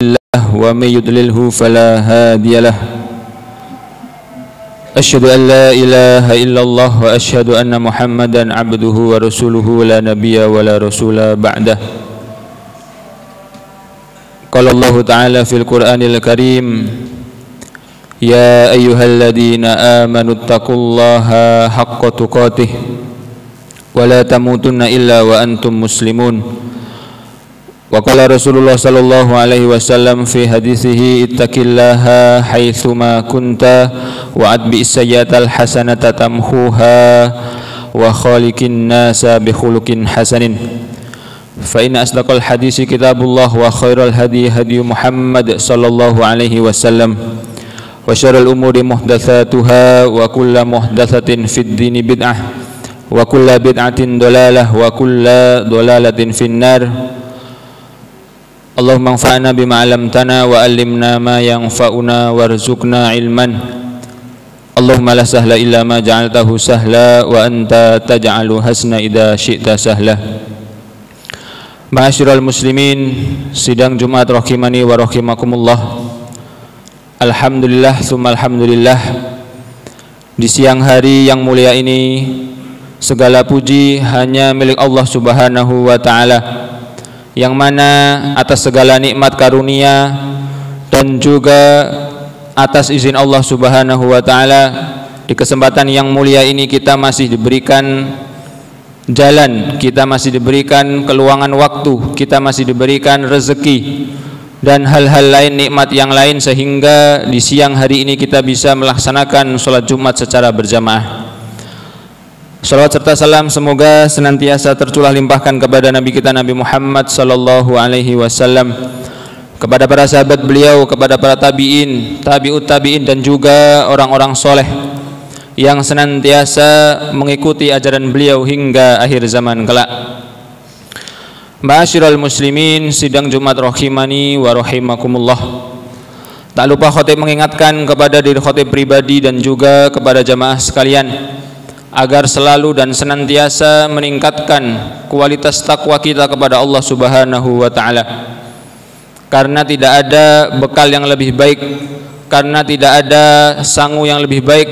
الله ومن يضلله فلا هادي له أشهد أن لا إله إلا الله وأشهد أن محمدا عبده ورسوله لا نبي ولا رسول بعده قال الله تعالى في القرآن الكريم يا أيها الذين آمنوا اتقوا الله حق تقاته ولا تموتن إلا وأنتم مسلمون وقال رسول الله صلى الله عليه وسلم في حديثه اتق الله حيثما كنت وأتبع السيئة الحسنة تمحوها وخالق الناس بخلق حسن فإن أصدق الحديث كتاب الله وخير الهدي هدي محمد صلى الله عليه وسلم وشر الأمور محدثاتها وكل محدثة في الدين بدعة وكل بدعة ضلالة وكل ضلالة في النار اللهم انفعنا بما علمتنا وعلمنا ما ينفعنا وارزقنا علما اللهم لا سهل إلا ما جعلته سهلا وأنت تجعل حسنا إذا شئت سهلا. Ma'asyiral muslimin, sidang Jumat rahimani wa rahimakumullah. Alhamdulillah tsumma alhamdulillah, di siang hari yang mulia ini segala puji hanya milik Allah Subhanahu wa taala, yang mana atas segala nikmat karunia dan juga atas izin Allah Subhanahu wa taala di kesempatan yang mulia ini kita masih diberikan jalan, kita masih diberikan keluangan waktu, kita masih diberikan rezeki dan hal-hal lain, nikmat yang lain, sehingga di siang hari ini kita bisa melaksanakan sholat Jumat secara berjamaah. Salawat serta salam semoga senantiasa tercurah limpahkan kepada Nabi kita Nabi Muhammad sallallahu alaihi wasallam, kepada para sahabat beliau, kepada para tabi'in, tabi'ut tabi'in, dan juga orang-orang soleh yang senantiasa mengikuti ajaran beliau hingga akhir zaman kelak. Ma'asyiral muslimin, sidang Jumat rahimani wa rahimakumullah. Tak lupa khotib mengingatkan kepada diri khotib pribadi dan juga kepada jamaah sekalian agar selalu dan senantiasa meningkatkan kualitas takwa kita kepada Allah Subhanahu wa taala. Karena tidak ada bekal yang lebih baik, karena tidak ada sangu yang lebih baik,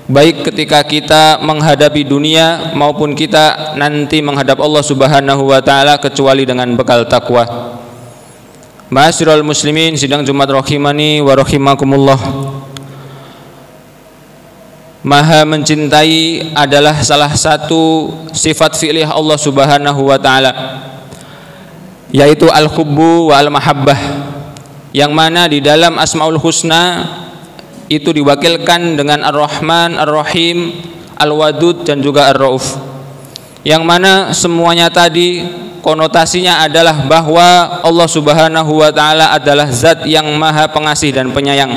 baik ketika kita menghadapi dunia maupun kita nanti menghadap Allah Subhanahu wa taala, kecuali dengan bekal takwa. Ma'asyiral muslimin, sidang Jumat rahimani wa rahimakumullah. Maha mencintai adalah salah satu sifat fi'liyah Allah Subhanahu wa taala, yaitu al-hubbu wa al-mahabbah, yang mana di dalam Asmaul Husna itu diwakilkan dengan Ar-Rahman, Ar-Rahim, Al-Wadud, dan juga Ar-Rauf, yang mana semuanya tadi konotasinya adalah bahwa Allah Subhanahu wa taala adalah zat yang maha pengasih dan penyayang,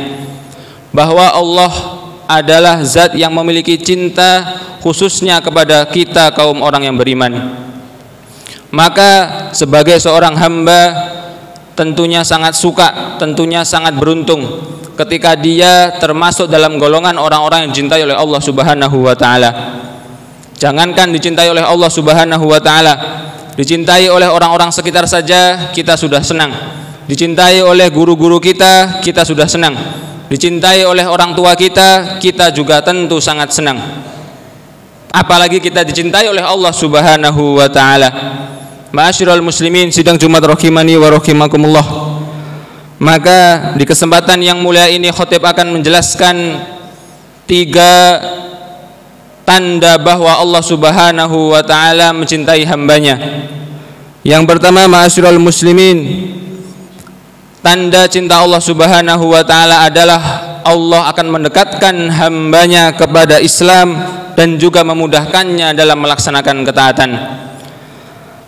bahwa Allah adalah zat yang memiliki cinta khususnya kepada kita kaum orang yang beriman. Maka sebagai seorang hamba tentunya sangat suka, tentunya sangat beruntung ketika dia termasuk dalam golongan orang-orang yang dicintai oleh Allah Subhanahu wa taala. Jangankan dicintai oleh Allah Subhanahu wa taala, dicintai oleh orang-orang sekitar saja kita sudah senang. Dicintai oleh guru-guru kita, kita sudah senang. Dicintai oleh orang tua kita, kita juga tentu sangat senang. Apalagi kita dicintai oleh Allah Subhanahu wa taala. Ma'asyiral muslimin, sidang Jumat rahimani wa rahimakumullah. Maka di kesempatan yang mulia ini khotib akan menjelaskan 3 tanda bahwa Allah Subhanahu wa taala mencintai hambanya. Yang pertama, ma'asyiral muslimin, tanda cinta Allah Subhanahu wa taala adalah Allah akan mendekatkan hambanya kepada Islam dan juga memudahkannya dalam melaksanakan ketaatan.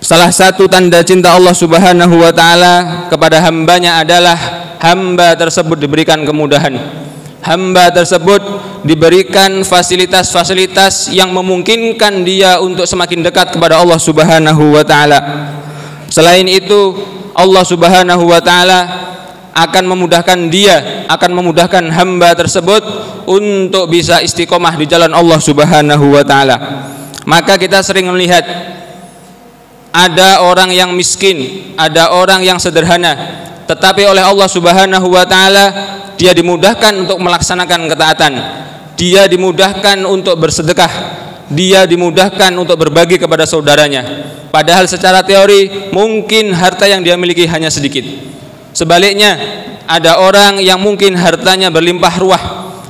Salah satu tanda cinta Allah Subhanahu wa taala kepada hambanya adalah hamba tersebut diberikan kemudahan. Hamba tersebut diberikan fasilitas-fasilitas yang memungkinkan dia untuk semakin dekat kepada Allah Subhanahu wa taala. Selain itu, Allah Subhanahu wa taala akan memudahkan dia, akan memudahkan hamba tersebut untuk bisa istiqomah di jalan Allah Subhanahu wa taala. Maka kita sering melihat ada orang yang miskin, ada orang yang sederhana, tetapi oleh Allah Subhanahu wa taala dia dimudahkan untuk melaksanakan ketaatan, dia dimudahkan untuk bersedekah, dia dimudahkan untuk berbagi kepada saudaranya. Padahal secara teori mungkin harta yang dia miliki hanya sedikit. Sebaliknya, ada orang yang mungkin hartanya berlimpah ruah,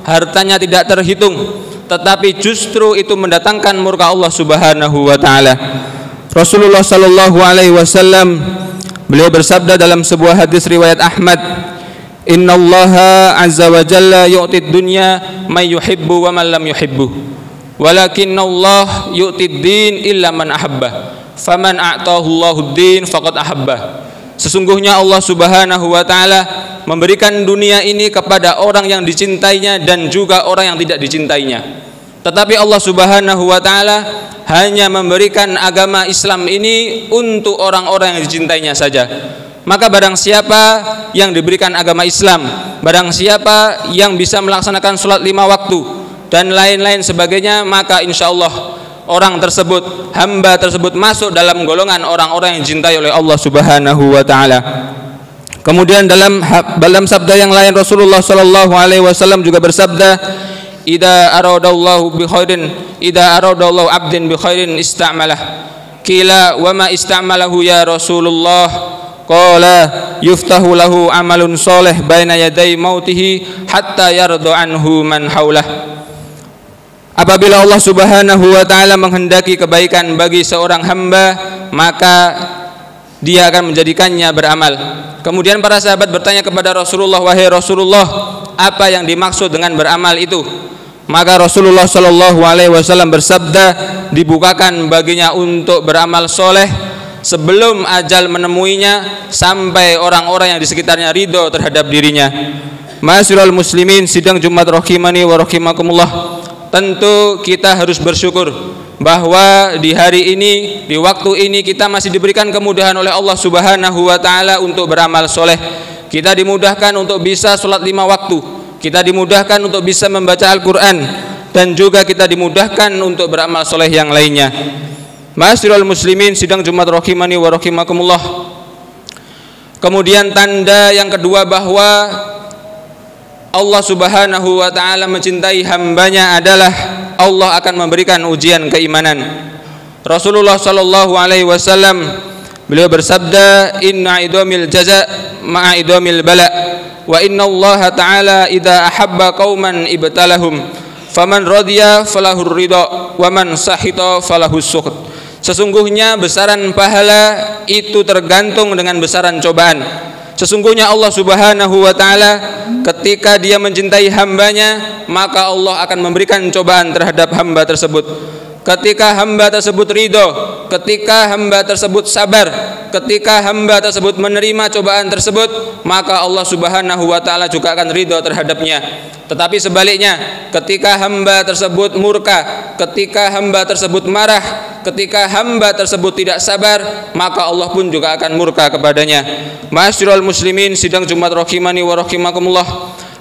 hartanya tidak terhitung, tetapi justru itu mendatangkan murka Allah Subhanahu wa taala. Rasulullah sallallahu alaihi wasallam beliau bersabda dalam sebuah hadis riwayat Ahmad, "Innallaha azza wa jalla yu'tid dunya may yuhibbu wa man lam yuhibbu, walakinnallah yu'tid din illa man ahabba, faman a'tahu Allahu din faqad ahabba." Sesungguhnya Allah Subhanahu wa taala memberikan dunia ini kepada orang yang dicintainya dan juga orang yang tidak dicintainya. Tetapi Allah Subhanahu wa taala hanya memberikan agama Islam ini untuk orang-orang yang dicintainya saja. Maka barang siapa yang diberikan agama Islam, barang siapa yang bisa melaksanakan sholat 5 waktu dan lain-lain sebagainya, maka insyaallah orang tersebut, hamba tersebut masuk dalam golongan orang-orang yang dicintai oleh Allah Subhanahu wa taala. Kemudian dalam sabda yang lain Rasulullah sallallahu alaihi wasallam juga bersabda, "Idza aradallahu bi khairin, idza aradallahu 'abdin bi khairin ista'malah." Qila wa ma ista'malahu ya Rasulullah? Qala yuftahu lahu amalun soleh baina yaday mautihi hatta yarda anhu man haulah. Apabila Allah Subhanahu wa taala menghendaki kebaikan bagi seorang hamba, maka dia akan menjadikannya beramal. Kemudian para sahabat bertanya kepada Rasulullah, "Wahai Rasulullah, apa yang dimaksud dengan beramal itu?" Maka Rasulullah sallallahu alaihi wasallam bersabda, dibukakan baginya untuk beramal soleh sebelum ajal menemuinya, sampai orang-orang yang di sekitarnya ridho terhadap dirinya. Ma'asyiral muslimin, sidang Jumat rahimani wa rahimakumullah. Tentu kita harus bersyukur bahwa di hari ini, di waktu ini kita masih diberikan kemudahan oleh Allah Subhanahu wa taala untuk beramal soleh. Kita dimudahkan untuk bisa sholat 5 waktu, kita dimudahkan untuk bisa membaca Al-Quran, dan juga kita dimudahkan untuk beramal soleh yang lainnya. Ma'asyiral muslimin, sidang Jumat rahimani wa rahimakumullah. Kemudian tanda yang kedua bahwa Allah Subhanahu wa ta'ala mencintai hambanya adalah Allah akan memberikan ujian keimanan. Rasulullah sallallahu alaihi wasallam beliau bersabda, "Inna idamil jaza ma'a idamil bala, wa inna Allah ta'ala idza ahabba qauman ibtalahum, faman radiya falahur ridha, wa man sahita falahus sukhd." Sesungguhnya besaran pahala itu tergantung dengan besaran cobaan. Sesungguhnya Allah Subhanahu wa ta'ala ketika dia mencintai hambanya, maka Allah akan memberikan cobaan terhadap hamba tersebut. Ketika hamba tersebut ridho, ketika hamba tersebut sabar, ketika hamba tersebut menerima cobaan tersebut, maka Allah Subhanahu wa ta'ala juga akan ridho terhadapnya. Tetapi sebaliknya, ketika hamba tersebut murka, ketika hamba tersebut marah, ketika hamba tersebut tidak sabar, maka Allah pun juga akan murka kepadanya. Ma'asyiral muslimin, sidang Jumat rahimani wa rahimakumullah.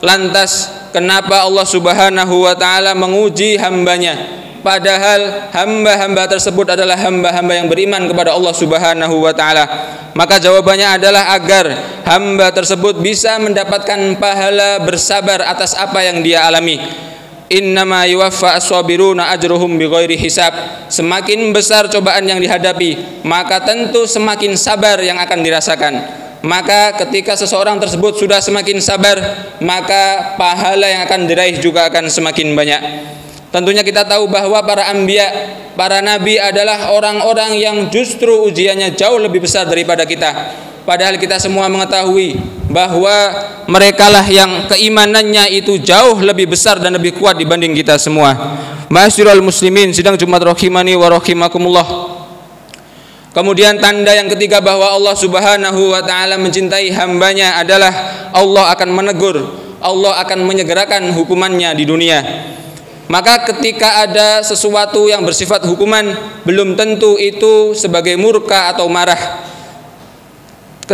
Lantas kenapa Allah Subhanahu wa ta'ala menguji hambanya, padahal hamba-hamba tersebut adalah hamba-hamba yang beriman kepada Allah Subhanahu wa ta'ala? Maka jawabannya adalah agar hamba tersebut bisa mendapatkan pahala bersabar atas apa yang dia alami. Innama yuwaffa as-sabiruna ajruhum bighairi hisab. Semakin besar cobaan yang dihadapi, maka tentu semakin sabar yang akan dirasakan. Maka ketika seseorang tersebut sudah semakin sabar, maka pahala yang akan diraih juga akan semakin banyak. Tentunya kita tahu bahwa para anbiya, para nabi adalah orang-orang yang justru ujiannya jauh lebih besar daripada kita. Padahal kita semua mengetahui bahwa merekalah yang keimanannya itu jauh lebih besar dan lebih kuat dibanding kita semua. Ma'asyiral muslimin, sidang Jumat rahimani wa rahimakumullah. Kemudian tanda yang ketiga bahwa Allah Subhanahu wa ta'ala mencintai hambanya adalah Allah akan menegur, Allah akan menyegerakan hukumannya di dunia. Maka ketika ada sesuatu yang bersifat hukuman, belum tentu itu sebagai murka atau marah.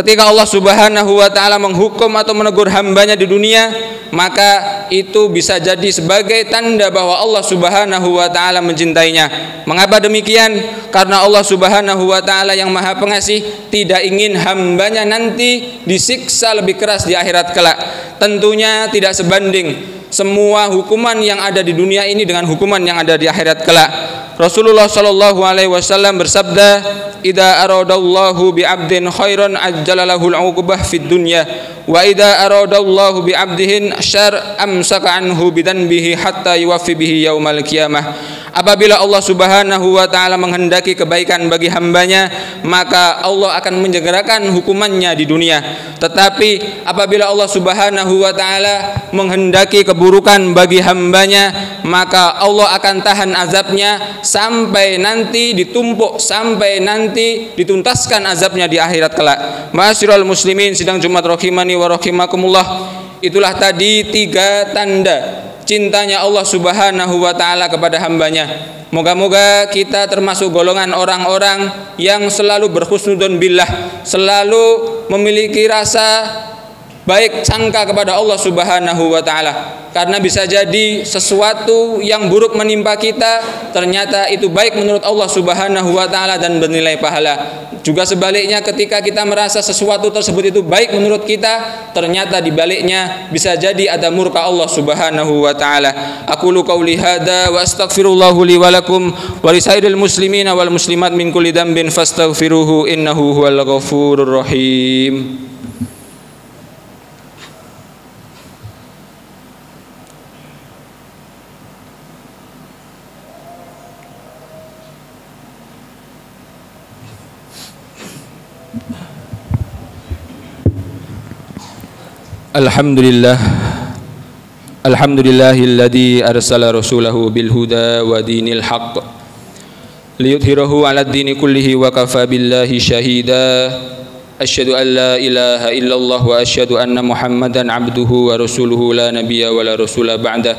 ketika Allah Subhanahu wa taala menghukum atau menegur hambanya di dunia, maka itu bisa jadi sebagai tanda bahwa Allah Subhanahu wa taala mencintainya. Mengapa demikian? Karena Allah Subhanahu wa taala yang Maha Pengasih tidak ingin hambanya nanti disiksa lebih keras di akhirat kelak. Tentunya tidak sebanding semua hukuman yang ada di dunia ini dengan hukuman yang ada di akhirat kelak. Rasulullah sallallahu alaihi wasallam bersabda, "Idza aradallahu bi 'abdin khairan ajjalallahu al-'uqubah fid dunya, wa idza aradallahu bi 'abdihin syarr amsaka anhu bidanbihi hatta yuwaffi bihi yaumal qiyamah." Apabila Allah Subhanahu wa taala menghendaki kebaikan bagi hambanya, maka Allah akan menyegerakan hukumannya di dunia. Tetapi apabila Allah Subhanahu wa taala menghendaki keburukan bagi hambanya, maka Allah akan tahan azabnya sampai nanti ditumpuk, sampai nanti dituntaskan azabnya di akhirat kelak. Ma'asyiral muslimin sidang Jumat rahimani wa rahimakumullah. Itulah tadi 3 tanda cintanya Allah Subhanahu wa taala kepada hambanya. Moga-moga kita termasuk golongan orang-orang yang selalu berhusnudzon billah, selalu memiliki rasa baik sangka kepada Allah Subhanahu wa taala. Karena bisa jadi sesuatu yang buruk menimpa kita ternyata itu baik menurut Allah Subhanahu wa taala dan bernilai pahala. Juga sebaliknya, ketika kita merasa sesuatu tersebut itu baik menurut kita, ternyata di baliknya bisa jadi ada murka Allah Subhanahu wa taala. Aqulu qauli hadza wa astaghfirullahu li wa lakum wa lisairil muslimina wal muslimat min kulli dhanbin fastaghfiruhu innahu huwal ghafurur rahim. Alhamdulillahilladzi arsala rasulahu bil huda wa dinil haqq liyudhhirahu 'alad dini kullihi wa kafa billahi syahida. Asyhadu an la ilaha illallah wa asyhadu anna Muhammadan 'abduhu wa rasuluhu la nabiyya wa la rasula ba'dah.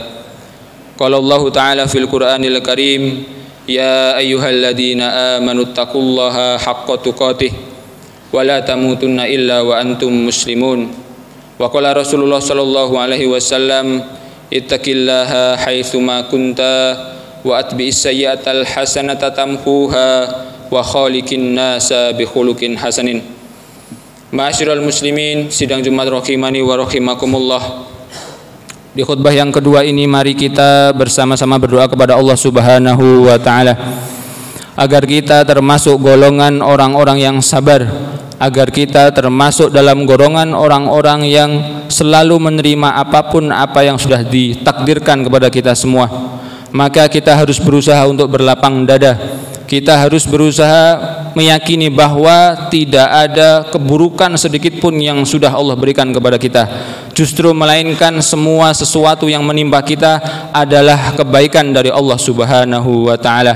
Qala Allah ta'ala fil Qur'anil Karim, ya ayyuhalladzina amanu taqullaha haqqa tuqatih wa la tamutunna illa wa antum muslimun. Wa qala Rasulullah sallallahu alaihi wasallam, ittaqillaha haitsuma kunta wa atbi'is sayyi'atal hasanata tamhuha wa khaliqin nasa bi khuluqin hasanin. Ma'asyiral muslimin sidang Jumat rahimani wa rahimakumullah. Di khutbah yang kedua ini mari kita bersama-sama berdoa kepada Allah Subhanahu wa taala agar kita termasuk golongan orang-orang yang sabar, agar kita termasuk dalam golongan orang-orang yang selalu menerima apapun apa yang sudah ditakdirkan kepada kita semua. Maka kita harus berusaha untuk berlapang dada. Kita harus berusaha meyakini bahwa tidak ada keburukan sedikit pun yang sudah Allah berikan kepada kita. Justru melainkan semua sesuatu yang menimpa kita adalah kebaikan dari Allah Subhanahu wa taala.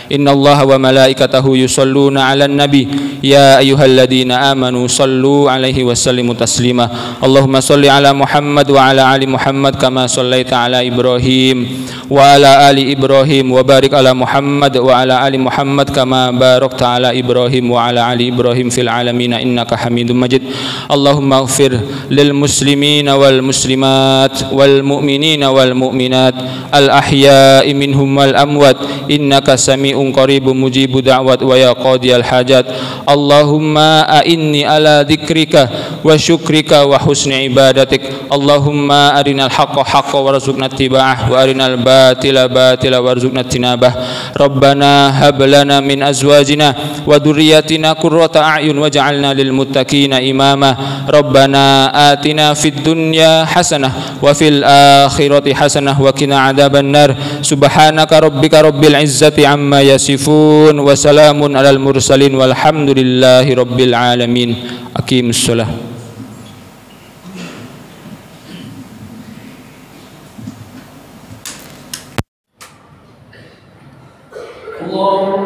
Innallaha wa malaikatahu yusholluna 'alan nabi ya ayyuhalladzina amanu shallu 'alaihi wa sallimu taslima. Allahumma shalli 'ala Muhammad wa 'ala ali Muhammad kama shallaita 'ala Ibrahim wa 'ala ali Ibrahim wa barik 'ala Muhammad wa 'ala ali Muhammad kama barakta 'ala Ibrahim wa 'ala ali Ibrahim fil 'alamin innaka Hamidum Majid. Allahumma ighfir lil muslimina wal muslimat wal mu'minina wal mu'minat al ahya'i minhum wal amwat innaka sami'un qaribun mujibud da'wat wa ya qadiyal hajat. Allahumma a'inni ala dzikrika wa syukrika wa husni ibadatik. Allahumma arinal haqqa haqqan warzuqna ittiba'ah wa arinal batila batila warzuqna ijtinabah. Rabbana hab lana min azwajina wa dhurriyyatina qurrata a'yun waj'alna lil muttaqina imama. Rabbana atina fid dunya hasanah wa fil akhirati hasanah wa qina adzaban nar. Subhanaka rabbika rabbil izzati amma yasifun wa salamun alal mursalin walhamdulillahi rabbil alamin. Aqimus shalah. Allah